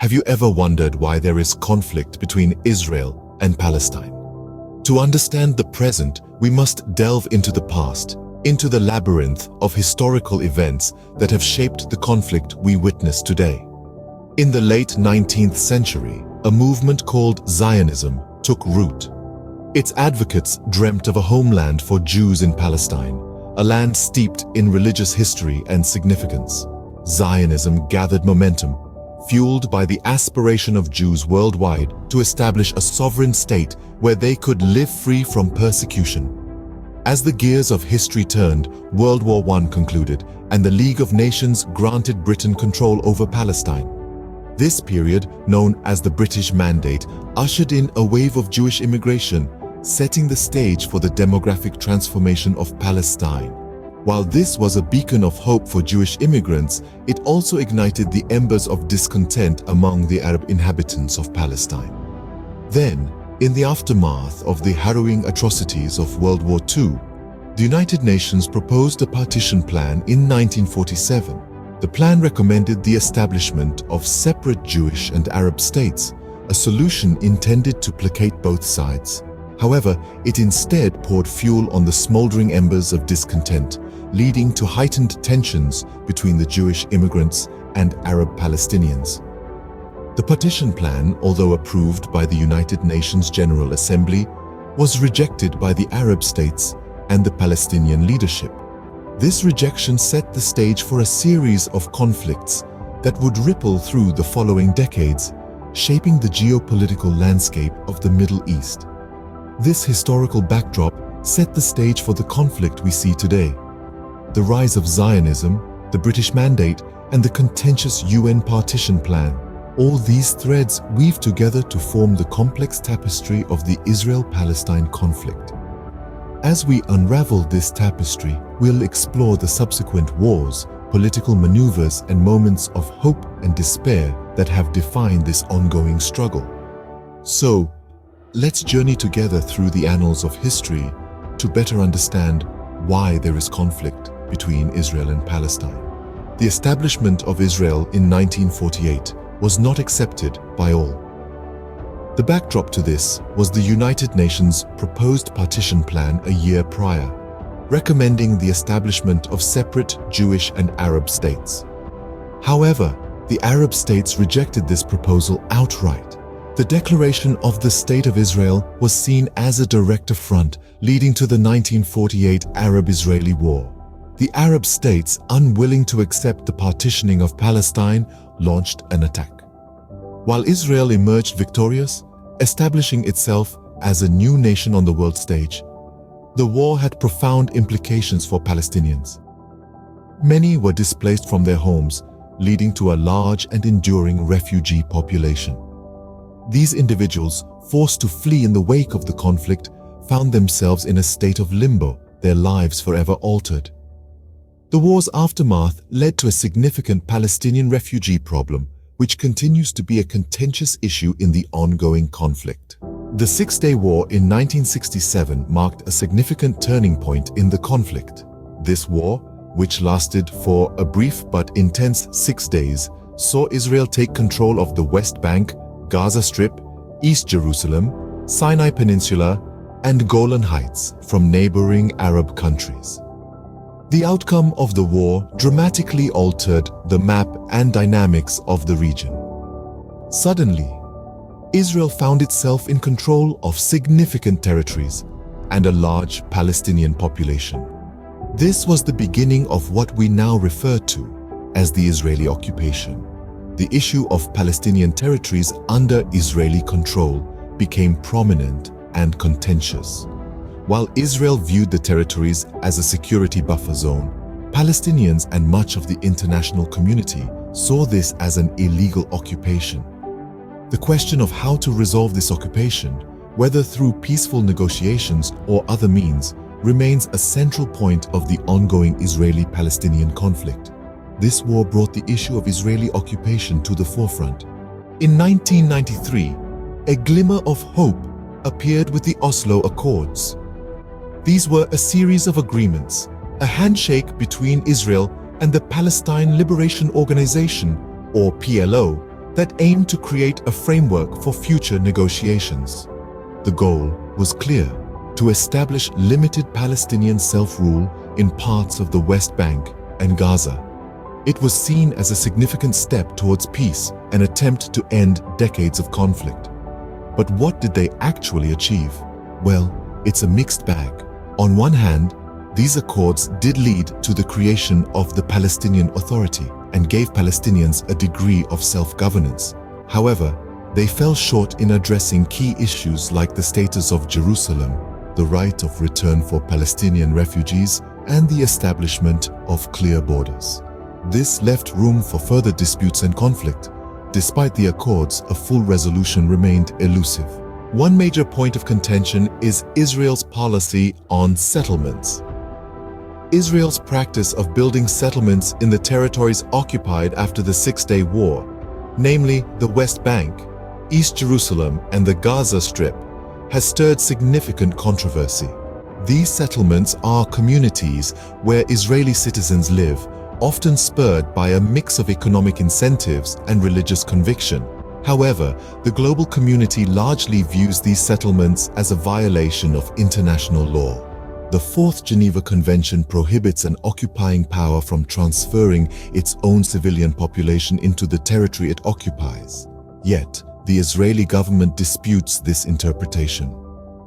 Have you ever wondered why there is conflict between Israel and Palestine? To understand the present, we must delve into the past, into the labyrinth of historical events that have shaped the conflict we witness today. In the late 19th century, a movement called Zionism took root. Its advocates dreamt of a homeland for Jews in Palestine, a land steeped in religious history and significance. Zionism gathered momentum, fueled by the aspiration of Jews worldwide to establish a sovereign state where they could live free from persecution. As the gears of history turned, World War I concluded, and the League of Nations granted Britain control over Palestine. This period, known as the British Mandate, ushered in a wave of Jewish immigration, setting the stage for the demographic transformation of Palestine. While this was a beacon of hope for Jewish immigrants, it also ignited the embers of discontent among the Arab inhabitants of Palestine. Then, in the aftermath of the harrowing atrocities of World War II, the United Nations proposed a partition plan in 1947. The plan recommended the establishment of separate Jewish and Arab states, a solution intended to placate both sides. However, it instead poured fuel on the smoldering embers of discontent, leading to heightened tensions between the Jewish immigrants and Arab Palestinians. The partition plan, although approved by the United Nations General Assembly, was rejected by the Arab states and the Palestinian leadership. This rejection set the stage for a series of conflicts that would ripple through the following decades, shaping the geopolitical landscape of the Middle East. This historical backdrop set the stage for the conflict we see today. The rise of Zionism, the British Mandate, and the contentious UN partition plan. All these threads weave together to form the complex tapestry of the Israel-Palestine conflict. As we unravel this tapestry, we'll explore the subsequent wars, political maneuvers, and moments of hope and despair that have defined this ongoing struggle. So, let's journey together through the annals of history to better understand why there is conflict between Israel and Palestine. The establishment of Israel in 1948 was not accepted by all. The backdrop to this was the United Nations proposed partition plan a year prior, recommending the establishment of separate Jewish and Arab states. However, the Arab states rejected this proposal outright. The declaration of the State of Israel was seen as a direct affront, leading to the 1948 Arab-Israeli War. The Arab states, unwilling to accept the partitioning of Palestine, launched an attack. While Israel emerged victorious, establishing itself as a new nation on the world stage, the war had profound implications for Palestinians. Many were displaced from their homes, leading to a large and enduring refugee population. These individuals, forced to flee in the wake of the conflict, found themselves in a state of limbo, their lives forever altered. The war's aftermath led to a significant Palestinian refugee problem, which continues to be a contentious issue in the ongoing conflict. The Six-Day War in 1967 marked a significant turning point in the conflict. This war, which lasted for a brief but intense 6 days, saw Israel take control of the West Bank, Gaza Strip, East Jerusalem, Sinai Peninsula, and Golan Heights from neighboring Arab countries. The outcome of the war dramatically altered the map and dynamics of the region. Suddenly, Israel found itself in control of significant territories and a large Palestinian population. This was the beginning of what we now refer to as the Israeli occupation. The issue of Palestinian territories under Israeli control became prominent and contentious. While Israel viewed the territories as a security buffer zone, Palestinians and much of the international community saw this as an illegal occupation. The question of how to resolve this occupation, whether through peaceful negotiations or other means, remains a central point of the ongoing Israeli-Palestinian conflict. This war brought the issue of Israeli occupation to the forefront. In 1993, a glimmer of hope appeared with the Oslo Accords. These were a series of agreements, a handshake between Israel and the Palestine Liberation Organization, or PLO, that aimed to create a framework for future negotiations. The goal was clear: to establish limited Palestinian self-rule in parts of the West Bank and Gaza. It was seen as a significant step towards peace, an attempt to end decades of conflict. But what did they actually achieve? Well, it's a mixed bag. On one hand, these accords did lead to the creation of the Palestinian Authority and gave Palestinians a degree of self-governance. However, they fell short in addressing key issues like the status of Jerusalem, the right of return for Palestinian refugees, and the establishment of clear borders. This left room for further disputes and conflict. Despite the accords, a full resolution remained elusive. One major point of contention is Israel's policy on settlements. Israel's practice of building settlements in the territories occupied after the Six-Day War, namely the West Bank, East Jerusalem, and the Gaza Strip, has stirred significant controversy. These settlements are communities where Israeli citizens live, often spurred by a mix of economic incentives and religious conviction. However, the global community largely views these settlements as a violation of international law. The Fourth Geneva Convention prohibits an occupying power from transferring its own civilian population into the territory it occupies. Yet, the Israeli government disputes this interpretation.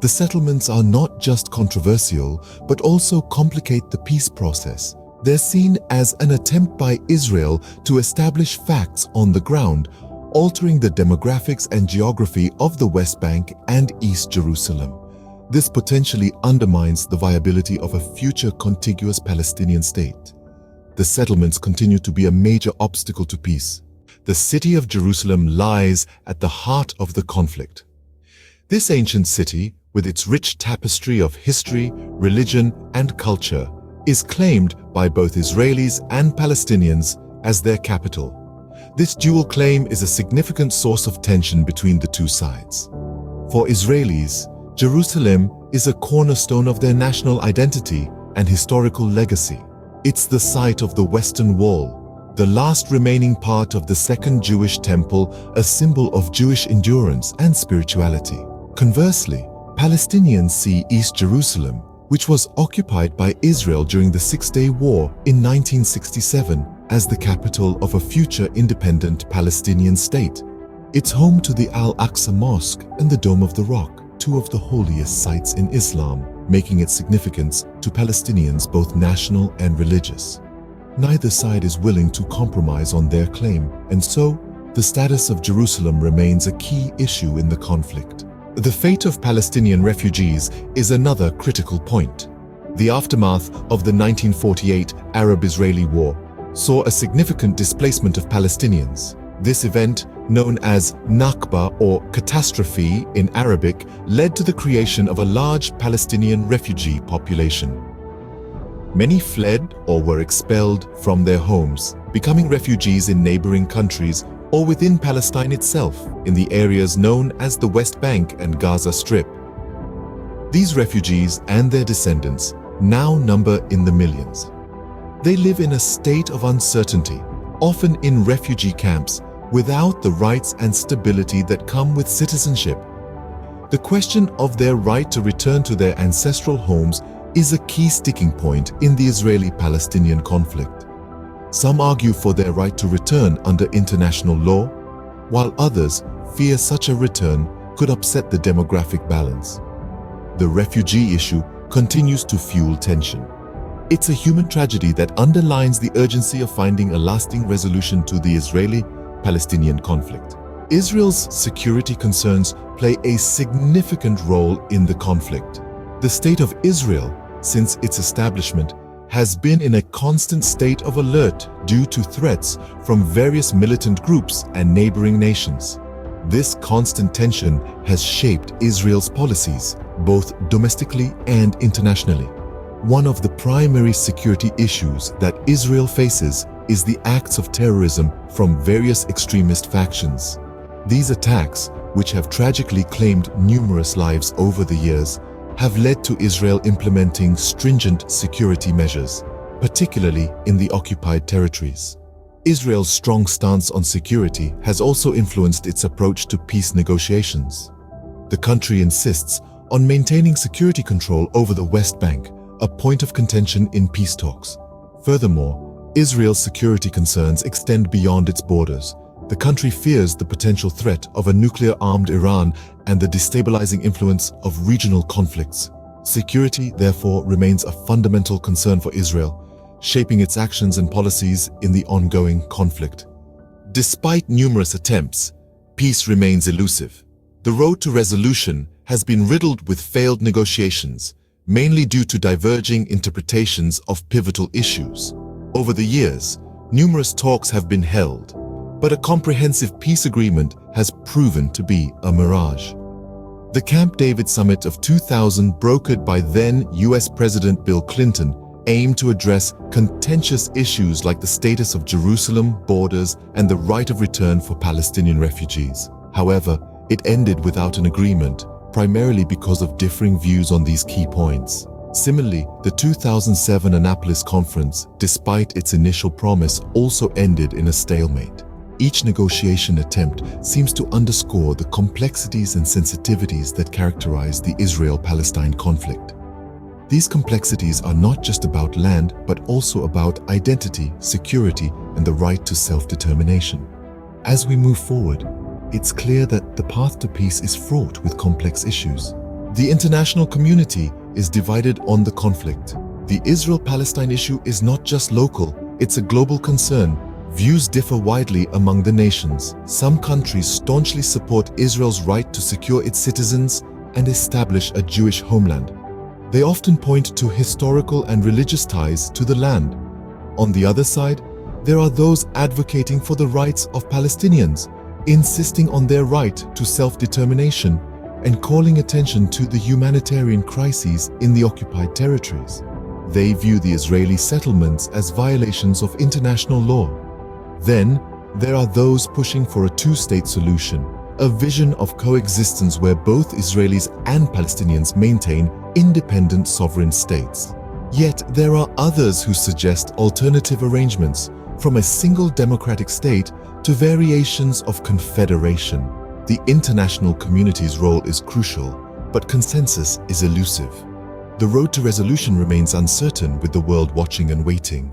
The settlements are not just controversial, but also complicate the peace process. They're seen as an attempt by Israel to establish facts on the ground, altering the demographics and geography of the West Bank and East Jerusalem. This potentially undermines the viability of a future contiguous Palestinian state. The settlements continue to be a major obstacle to peace. The city of Jerusalem lies at the heart of the conflict. This ancient city, with its rich tapestry of history, religion, and culture, is claimed by both Israelis and Palestinians as their capital. This dual claim is a significant source of tension between the two sides. For Israelis, Jerusalem is a cornerstone of their national identity and historical legacy. It's the site of the Western Wall, the last remaining part of the Second Jewish Temple, a symbol of Jewish endurance and spirituality. Conversely, Palestinians see East Jerusalem, which was occupied by Israel during the Six-Day War in 1967, as the capital of a future independent Palestinian state. It's home to the Al-Aqsa Mosque and the Dome of the Rock, two of the holiest sites in Islam, making its significance to Palestinians both national and religious. Neither side is willing to compromise on their claim, and so the status of Jerusalem remains a key issue in the conflict. The fate of Palestinian refugees is another critical point. The aftermath of the 1948 Arab-Israeli War saw a significant displacement of Palestinians. This event, known as Nakba or catastrophe in Arabic, led to the creation of a large Palestinian refugee population. Many fled or were expelled from their homes, becoming refugees in neighboring countries or within Palestine itself, in the areas known as the West Bank and Gaza Strip. These refugees and their descendants now number in the millions. They live in a state of uncertainty, often in refugee camps, without the rights and stability that come with citizenship. The question of their right to return to their ancestral homes is a key sticking point in the Israeli-Palestinian conflict. Some argue for their right to return under international law, while others fear such a return could upset the demographic balance. The refugee issue continues to fuel tension. It's a human tragedy that underlines the urgency of finding a lasting resolution to the Israeli-Palestinian conflict. Israel's security concerns play a significant role in the conflict. The State of Israel, since its establishment, has been in a constant state of alert due to threats from various militant groups and neighboring nations. This constant tension has shaped Israel's policies, both domestically and internationally. One of the primary security issues that Israel faces is the acts of terrorism from various extremist factions. These attacks, which have tragically claimed numerous lives over the years, have led to Israel implementing stringent security measures, particularly in the occupied territories. Israel's strong stance on security has also influenced its approach to peace negotiations. The country insists on maintaining security control over the West Bank, a point of contention in peace talks. Furthermore, Israel's security concerns extend beyond its borders. The country fears the potential threat of a nuclear-armed Iran and the destabilizing influence of regional conflicts. Security, therefore, remains a fundamental concern for Israel, shaping its actions and policies in the ongoing conflict. Despite numerous attempts, peace remains elusive. The road to resolution has been riddled with failed negotiations, mainly due to diverging interpretations of pivotal issues. Over the years, numerous talks have been held, but a comprehensive peace agreement has proven to be a mirage. The Camp David Summit of 2000, brokered by then US President Bill Clinton, aimed to address contentious issues like the status of Jerusalem, borders, and the right of return for Palestinian refugees. However, it ended without an agreement, primarily because of differing views on these key points. Similarly, the 2007 Annapolis Conference, despite its initial promise, also ended in a stalemate. Each negotiation attempt seems to underscore the complexities and sensitivities that characterize the Israel-Palestine conflict. These complexities are not just about land, but also about identity, security, and the right to self-determination. As we move forward, it's clear that the path to peace is fraught with complex issues. The international community is divided on the conflict. The Israel-Palestine issue is not just local, it's a global concern. Views differ widely among the nations. Some countries staunchly support Israel's right to secure its citizens and establish a Jewish homeland. They often point to historical and religious ties to the land. On the other side, there are those advocating for the rights of Palestinians, insisting on their right to self-determination and calling attention to the humanitarian crises in the occupied territories. They view the Israeli settlements as violations of international law. Then, there are those pushing for a two-state solution, a vision of coexistence where both Israelis and Palestinians maintain independent sovereign states. Yet, there are others who suggest alternative arrangements, from a single democratic state to variations of confederation. The international community's role is crucial, but consensus is elusive. The road to resolution remains uncertain, with the world watching and waiting.